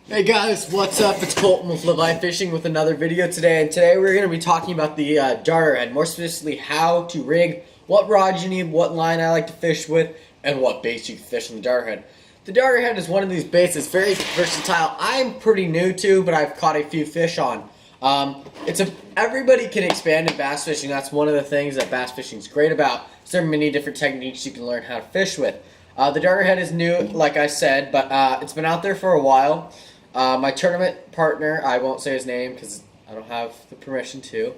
Hey guys, what's up? It's Colton with Live Life Fishing with another video today, and today we're going to be talking about the darter head, more specifically how to rig, what rods you need, what line I like to fish with, and what baits you can fish on the darter head. The darter head is one of these baits that's very versatile. I'm pretty new to, but I've caught a few fish on. Everybody can expand in bass fishing. That's one of the things that bass fishing is great about. There are many different techniques you can learn how to fish with. The darter head is new, like I said, but it's been out there for a while. My tournament partner, I won't say his name because I don't have the permission to.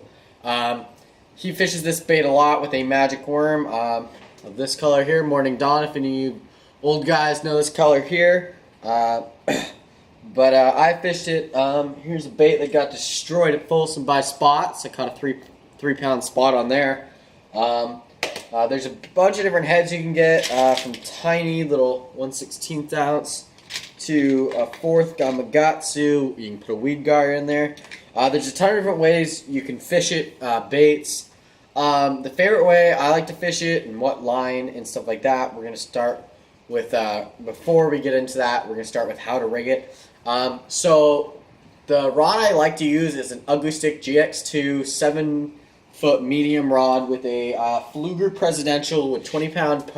He fishes this bait a lot with a magic worm of this color here, Morning Dawn. If any of you old guys know this color here. But I fished it. Here's a bait that got destroyed at Folsom by spots. I caught a three-pound spot on there. There's a bunch of different heads you can get, from tiny little 1/16 ounce to a 4th Gamakatsu. You can put a weed garter in there. There's a ton of different ways you can fish it, baits. The favorite way I like to fish it and what line and stuff like that, we're going to start with, before we get into that, we're going to start with how to rig it. So the rod I like to use is an Ugly Stik GX2 7-foot medium rod with a Pflueger Presidential with 20-pound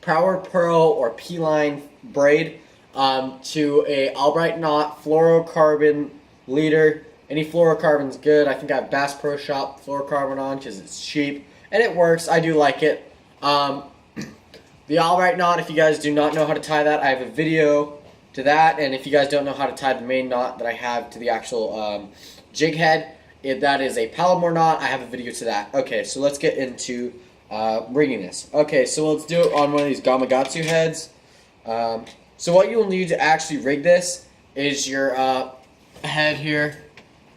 Power Pearl or P-line braid. To a Albright knot fluorocarbon leader. Any fluorocarbon's good. I think I have Bass Pro Shop fluorocarbon on because it's cheap and it works. I do like it. The Albright knot, if you guys do not know how to tie that, I have a video to that. And if you guys don't know how to tie the main knot that I have to the actual jig head, that is a Palomar knot. I have a video to that. Okay, so let's get into rigging this. Okay, so let's do it on one of these Gamakatsu heads. So what you'll need to actually rig this is your head here.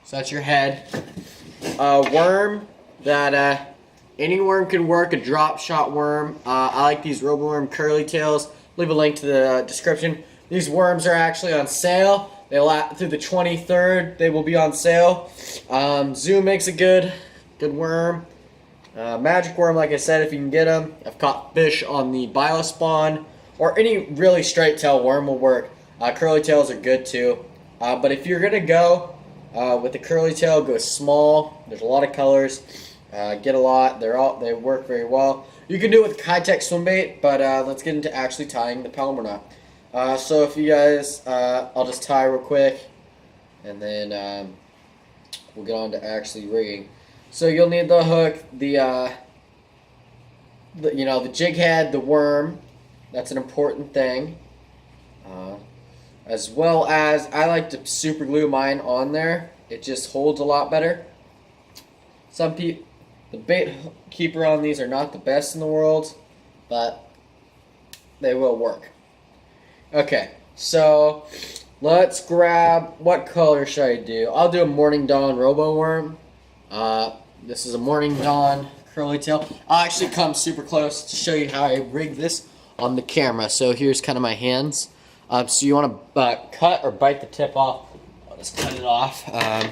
So that's your head. Worm that any worm can work, a drop shot worm. I like these Roboworm curly tails. Leave a link to the description. These worms are actually on sale. They last through the 23rd. They will be on sale. Zoom makes a good worm. Magic worm, like I said, if you can get them. I've caught fish on the Biospawn. Or any really straight tail worm will work. Curly tails are good too. But if you're gonna go with the curly tail, go small. There's a lot of colors. Get a lot. They work very well. You can do it with high-tech swim bait, but let's get into actually tying the Palomar knot. So if you guys, I'll just tie real quick, and then we'll get on to actually rigging. So you'll need the hook, the jig head, the worm. That's an important thing, as well as I like to super glue mine on there. It just holds a lot better. Some people, the bait keeper on these are not the best in the world, but they will work. Okay, so let's grab, what color should I do? I'll do a Morning Dawn Roboworm. This is a Morning Dawn curly tail. I'll actually come super close to show you how I rig this on the camera. So here's kind of my hands. So you want to cut or bite the tip off. I'll just cut it off. A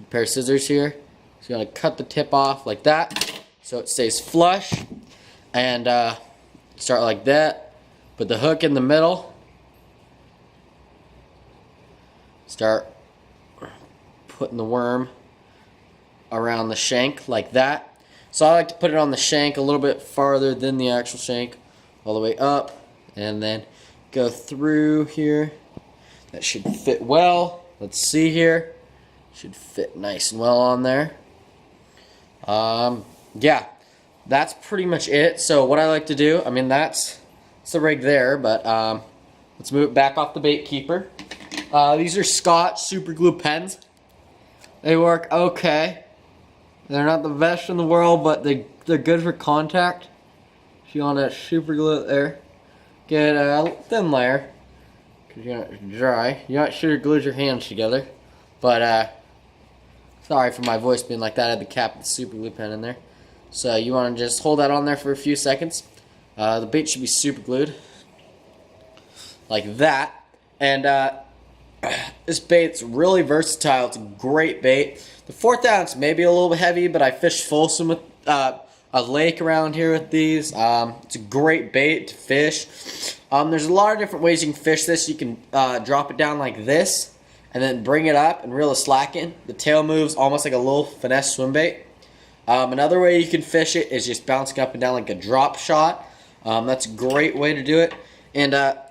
pair of scissors here. So you want to cut the tip off like that so it stays flush, and start like that. Put the hook in the middle. Start putting the worm around the shank like that. So I like to put it on the shank a little bit farther than the actual shank, all the way up, and then go through here. That should fit well. Let's see here. Should fit nice and well on there. Yeah, that's pretty much it. So what I like to do, I mean, that's the rig there, but let's move it back off the bait keeper. These are Scotch super glue pens. They work okay. They're not the best in the world, but they're good for contact. If you want to super glue it there, get a thin layer, because you're not dry. You're not sure glue your hands together, but sorry for my voice being like that. I had the cap of the super glue pen in there. So you want to just hold that on there for a few seconds. The bait should be super glued, like that. And this bait's really versatile. It's a great bait. The 4th ounce may be a little bit heavy, but I fished Folsom with a lake around here with these. It's a great bait to fish. There's a lot of different ways you can fish this. You can drop it down like this and then bring it up and reel a slack in. The tail moves almost like a little finesse swim bait. Another way you can fish it is just bouncing up and down like a drop shot. That's a great way to do it. And a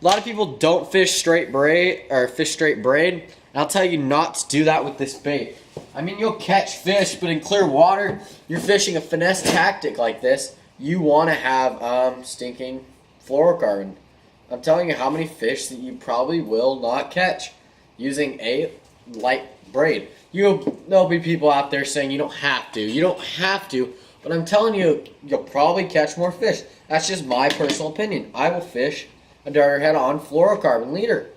lot of people don't fish straight braid or fish straight braid. And I'll tell you not to do that with this bait. I mean, you'll catch fish, but in clear water, you're fishing a finesse tactic like this. You want to have stinking fluorocarbon. I'm telling you how many fish that you probably will not catch using a light braid. There'll be people out there saying you don't have to. You don't have to, but I'm telling you, you'll probably catch more fish. That's just my personal opinion. I will fish a darterhead on fluorocarbon leader.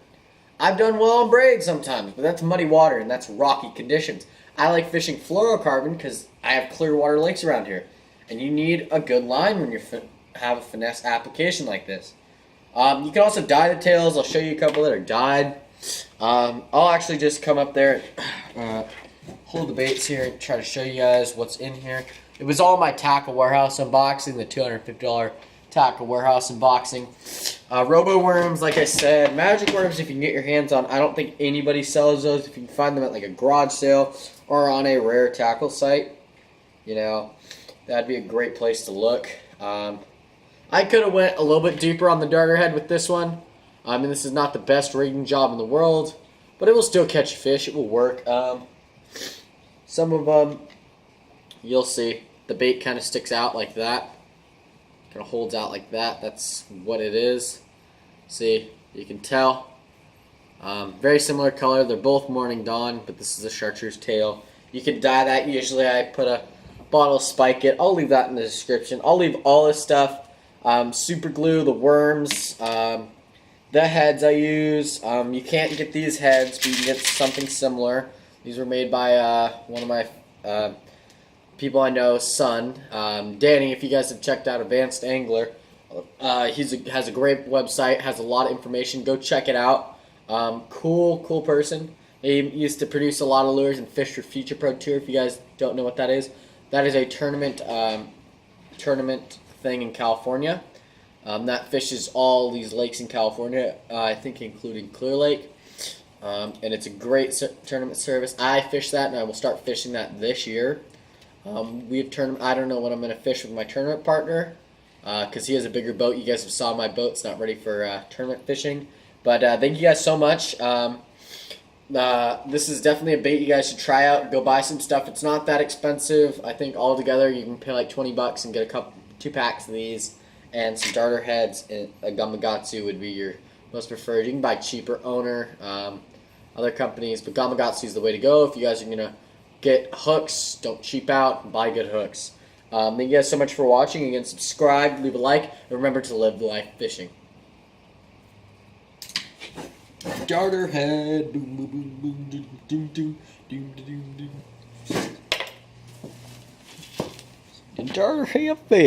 I've done well on braid sometimes, but that's muddy water and that's rocky conditions. I like fishing fluorocarbon because I have clear water lakes around here. And you need a good line when you have a finesse application like this. You can also dye the tails. I'll show you a couple that are dyed. I'll actually just come up there and hold the baits here and try to show you guys what's in here. It was all my Tackle Warehouse unboxing, the $250 Tackle Warehouse unboxing. Roboworms, like I said, magic worms if you can get your hands on. I don't think anybody sells those. If you can find them at like a garage sale or on a rare tackle site, you know, that'd be a great place to look. I could have went a little bit deeper on the darter head with this one. I mean, this is not the best rigging job in the world, but it will still catch fish. It will work. Some of them, you'll see, the bait kind of sticks out like that. Kind of holds out like that. That's what it is. See, you can tell. Very similar color. They're both morning dawn, but this is a chartreuse tail. You can dye that. Usually I put a bottle spike it. I'll leave that in the description. I'll leave all this stuff. Super glue, the worms, the heads I use. You can't get these heads, but you can get something similar. These were made by one of my people I know, son, Danny. If you guys have checked out Advanced Angler, he has a great website, has a lot of information. Go check it out. Cool person. He used to produce a lot of lures and fish for Future Pro Tour. If you guys don't know what that is a tournament thing in California. That fishes all these lakes in California, I think including Clear Lake. And it's a great tournament service. I fish that, and I will start fishing that this year. We have tournament. I don't know when I'm going to fish with my tournament partner, because he has a bigger boat. You guys have saw my boat's not ready for tournament fishing. But thank you guys so much. This is definitely a bait you guys should try out. Go buy some stuff. It's not that expensive. I think altogether you can pay like $20 and get 2 packs of these and some darter heads. And a Gamakatsu would be your most preferred. You can buy cheaper owner, other companies, but Gamakatsu is the way to go. If you guys are going to get hooks, don't cheap out, buy good hooks. Thank you guys so much for watching. Again, subscribe, leave a like, and remember to live life fishing. Darter head. Darter head fish.